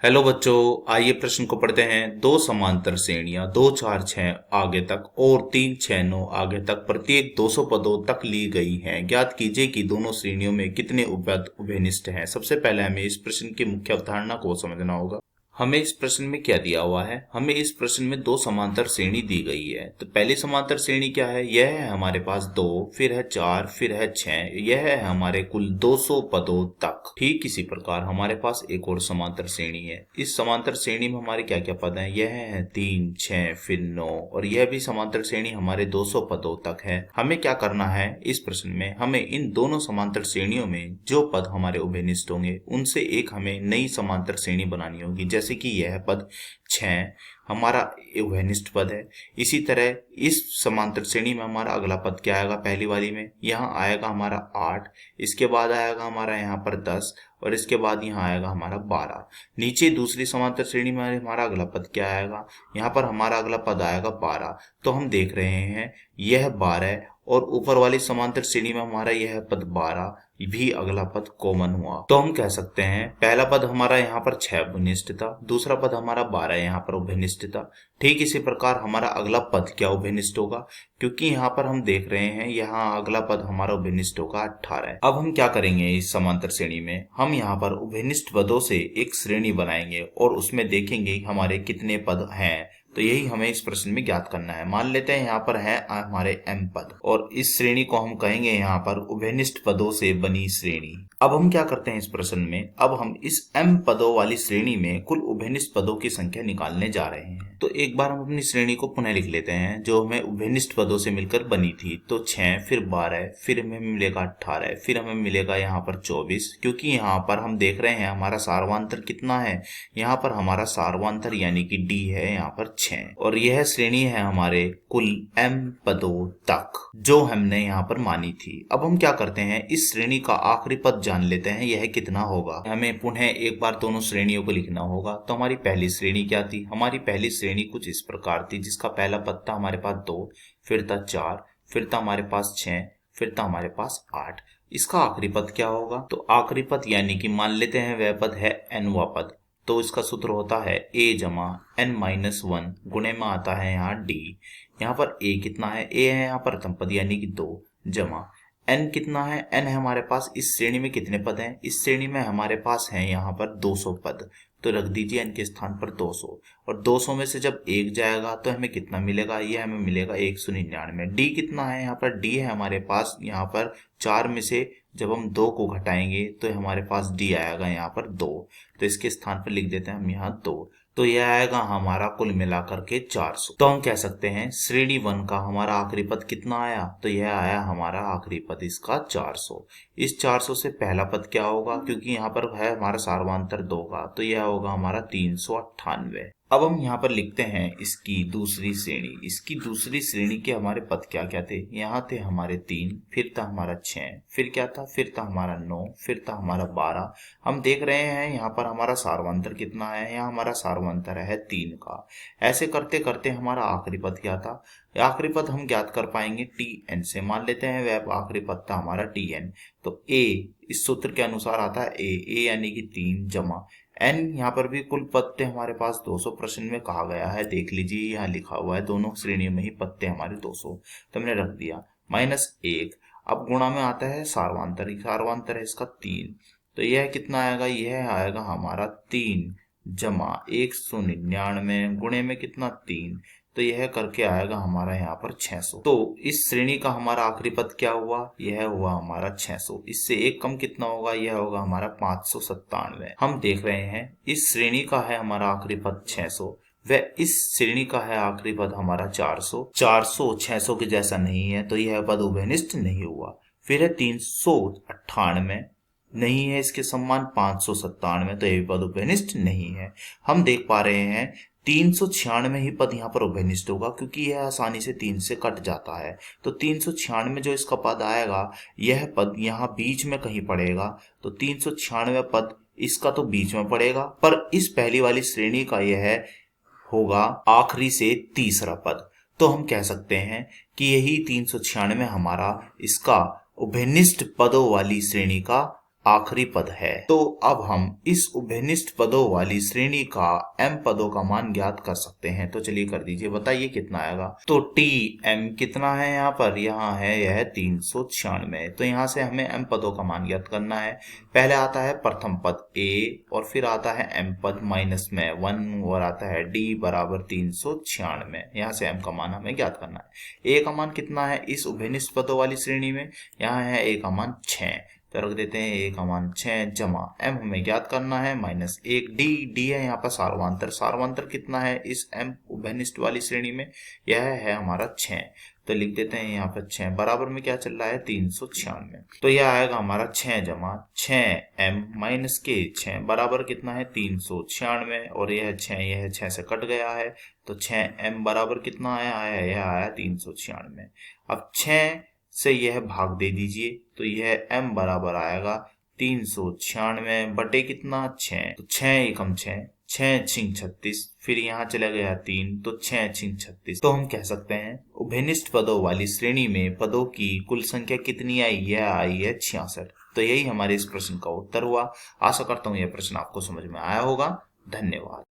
Hello बच्चों, आइए प्रश्न को पढ़ते हैं। दो समांतर श्रेणियां 2 4 6 आगे तक और 3 6 9 आगे तक प्रत्येक 200 पदों तक ली गई हैं। ज्ञात कीजिए कि दोनों श्रेणियों में कितने उपपद उभयनिष्ठ हैं। सबसे पहले हमें इस प्रश्न की मुख्य अवधारणा को समझना होगा। हमें इस प्रश्न में क्या दिया हुआ है? हमें इस प्रश्न में दो समांतर श्रेणी दी गई है। तो पहली समांतर श्रेणी क्या है? यह है हमारे पास 2, फिर है 4, फिर है 6। यह है हमारे कुल 200 पदों तक। ठीक इसी प्रकार हमारे पास एक और समांतर श्रेणी है। इस समांतर श्रेणी में हमारे क्या क्या पद हैं? यह है 3, 6, फिर 9 और यह भी समांतर श्रेणी हमारे 200 पदों तक है। हमें क्या करना है इस प्रश्न में? हमें इन दोनों समांतर श्रेणियों में जो पद हमारे उभयनिष्ठ होंगे उनसे एक हमें नई समांतर श्रेणी बनानी होगी। जैसे कि यह पद 6 हमारा उभयनिष्ठ पद है। इसी तरह इस समांतर श्रेणी में हमारा अगला पद क्या आएगा? पहली वाली में यहाँ आएगा हमारा 8, इसके बाद आएगा हमारा यहाँ पर 10 और इसके बाद यहाँ आएगा हमारा 12। नीचे दूसरी समांतर श्रेणी में हमारा अगला पद क्या आएगा? यहाँ पर हमारा अगला पद आएगा 12। तो हम देख रहे हैं यह 12 और ऊपर वाली समांतर श्रेणी में हमारा यह पद 12 भी अगला पद कॉमन हुआ। तो हम कह सकते हैं पहला पद हमारा यहाँ पर 6 उभयनिष्ठ था, दूसरा पद हमारा 12 यहाँ पर उभयनिष्ठ था। ठीक इसी प्रकार हमारा अगला पद क्या उभयनिष्ठ होगा? क्योंकि यहाँ पर हम देख रहे हैं यहाँ अगला पद हमारा उभयनिष्ठ होगा 18। अब हम क्या करेंगे इस समांतर श्रेणी में? हम यहाँ पर उभयनिष्ठ पदों से एक श्रेणी बनाएंगे और उसमें देखेंगे हमारे कितने पद हैं। तो यही हमें इस प्रश्न में ज्ञात करना है। मान लेते हैं यहाँ पर है हमारे m पद और इस श्रेणी को हम कहेंगे यहाँ पर उभयनिष्ठ पदों से बनी श्रेणी। अब हम क्या करते हैं इस प्रश्न में? अब हम इस m पदों वाली श्रेणी में कुल उभयनिष्ठ पदों की संख्या निकालने जा रहे हैं। तो एक बार हम अपनी श्रेणी को पुनः लिख लेते हैं जो हमें उभयनिष्ठ पदों से मिलकर बनी थी। तो 6 फिर 12 फिर हमें मिलेगा 18 फिर हमें मिलेगा यहाँ पर 24। क्योंकि यहाँ पर हम देख रहे हैं हमारा सार्वधातुक कितना है? यहाँ पर हमारा सार्वधातुक यानी कि d है यहाँ पर 6 और यह श्रेणी है हमारे कुल m पदों तक जो हमने यहाँ पर मानी थी। अब हम क्या करते हैं इस श्रेणी का आखिरी पद जान लेते हैं यह कितना होगा। हमें पुनः एक बार दोनों श्रेणियों को लिखना होगा। तो हमारी पहली श्रेणी क्या थी? हमारी पहली श्रेणी कुछ इस प्रकार थी जिसका पहला पद था हमारे पास 2, फिर था 4, फिर था हमारे पास 6, फिर था हमारे पास 8। इसका आखिरी पद क्या होगा? तो आखिरी पद यानी कि मान लेते हैं वह पद है nवां पद। तो इसका सूत्र होता है a जमा n-1 गुणे में आता है यहाँ d। यहाँ पर a कितना है? a है यहाँ प्रथम पद यानी कि 2 जमा n कितना है? n है हमारे पास। इस श्रेणी में कितने पद हैं? इस श्रेणी में हमारे पास हैं यहाँ पर 200 पद। तो रख दीजिए n के स्थान पर 200 और 200 में से जब 1 जाएगा तो हमें कितना मिलेगा? ये हमें मिलेगा 199। d कितना है? यहाँ पर d है हमारे पास यहाँ पर 4 में से जब हम 2 को घटाएंगे तो हमारे पास d आएगा यहाँ पर 2। तो इसके स्थान पर लिख देते हैं हम यहाँ 2। तो यह आएगा हमारा कुल मिलाकर के 400। तो हम कह सकते हैं श्रेणी 1 का हमारा आखिरी पद कितना आया? तो यह आया हमारा आखिरी पद इसका 400। इस 400 से पहला पद क्या होगा? क्योंकि यहाँ पर है हमारा सार्वधातुक 2 का तो यह होगा हमारा 398। अब हम यहाँ पर लिखते हैं इसकी दूसरी श्रेणी। इसकी दूसरी श्रेणी के हमारे पद क्या क्या थे? यहाँ थे हमारे 3, फिर था हमारा 6, फिर क्या था? फिर था हमारा 9, फिर था हमारा 12। हम देख रहे हैं यहाँ पर हमारा सार्वधातुक कितना है? यहाँ हमारा सार्वधातुक है 3 का। ऐसे करते करते हमारा आखिरी पद क्या था? आखिरी पद हम ज्ञात कर पाएंगे tn से। मान लेते हैं वह आखिरी पद था हमारा tn। तो a इस सूत्र के अनुसार आता है a यानी कि 3 जमा n। यहाँ पर भी कुल पत्ते हमारे पास 200 प्रश्न में कहा गया है। देख लीजिए यहाँ लिखा हुआ है दोनों श्रेणियों में ही पत्ते हमारे 200। तो हमने रख दिया -1। अब गुणा में आता है सार्वधातुक। सार्वधातुक है इसका 3। तो यह कितना आएगा? यह आएगा हमारा 3 जमा 199 गुणे में कितना 3। तो यह करके आएगा हमारा यहाँ पर 600। तो इस श्रेणी का हमारा आखिरी पद क्या हुआ? यह हुआ हमारा 600। इससे एक कम कितना होगा? यह होगा हमारा 597। हम देख रहे हैं इस श्रेणी का है हमारा आखिरी पद 600 व इस श्रेणी का है आखिरी पद हमारा 400। 400 600 के जैसा नहीं है तो यह पद उभयनिष्ठ नहीं हुआ। फिर है 398 नहीं है इसके समान 597 तो यह पद उभयनिष्ठ नहीं है। हम देख पा रहे हैं 396 ही पद यहाँ पर उभयनिष्ठ होगा क्योंकि यह आसानी से 3 से कट जाता है। तो 396 जो इसका पद आएगा यह पद यहाँ बीच में कहीं पड़ेगा। तो 396 पद इसका तो बीच में पड़ेगा पर इस पहली वाली श्रेणी का यह होगा आखिरी से तीसरा पद। तो हम कह सकते हैं कि यही 396 हमारा इसका उभयनिष्ठ पदों वाली श्रेणी का आखिरी पद है। तो अब हम इस उभयनिष्ठ पदों वाली श्रेणी का m पदों का मान ज्ञात कर सकते हैं। तो चलिए कर दीजिए, बताइए कितना आएगा। तो m कितना है यहाँ पर, यहाँ है यह 396। तो यहाँ से हमें m पदों का मान ज्ञात करना है। पहले आता है प्रथम पद a और फिर आता है m पद माइनस में 1 और आता है d बराबर 396। यहाँ से m का मान हमें ज्ञात करना है। a का मान कितना है इस उभयनिष्ठ पदों वाली श्रेणी में, यहाँ है a का मान 6। तो रख देते हैं a का मान 6 जमा m हमें ज्ञात करना है माइनस 1 d है यहाँ पर सार्वधांतर। सार्वधांतर कितना है इस m उभयनिष्ठ वाली श्रेणी में, यह है हमारा 6। तो लिख देते हैं यहाँ पर 6 बराबर में क्या चल रहा है 396। तो यह आएगा हमारा 6 जमा 6m माइनस के 6 बराबर कितना है 396 और यह 6 से कट गया है। तो 6m बराबर कितना आया, यह आया 396। अब 6 से यह भाग दे दीजिए तो यह m बराबर आएगा 396 बटे कितना 6। तो 6 एकम 6, 6 छिंग 36, फिर यहाँ चला गया 3 तो 6 छिंग 36। तो हम कह सकते हैं उभयनिष्ठ पदों वाली श्रेणी में पदों की कुल संख्या कितनी आई, यह आई है 66। तो यही हमारे इस प्रश्न का उत्तर हुआ। आशा करता हूँ यह प्रश्न आपको समझ में आया होगा। धन्यवाद।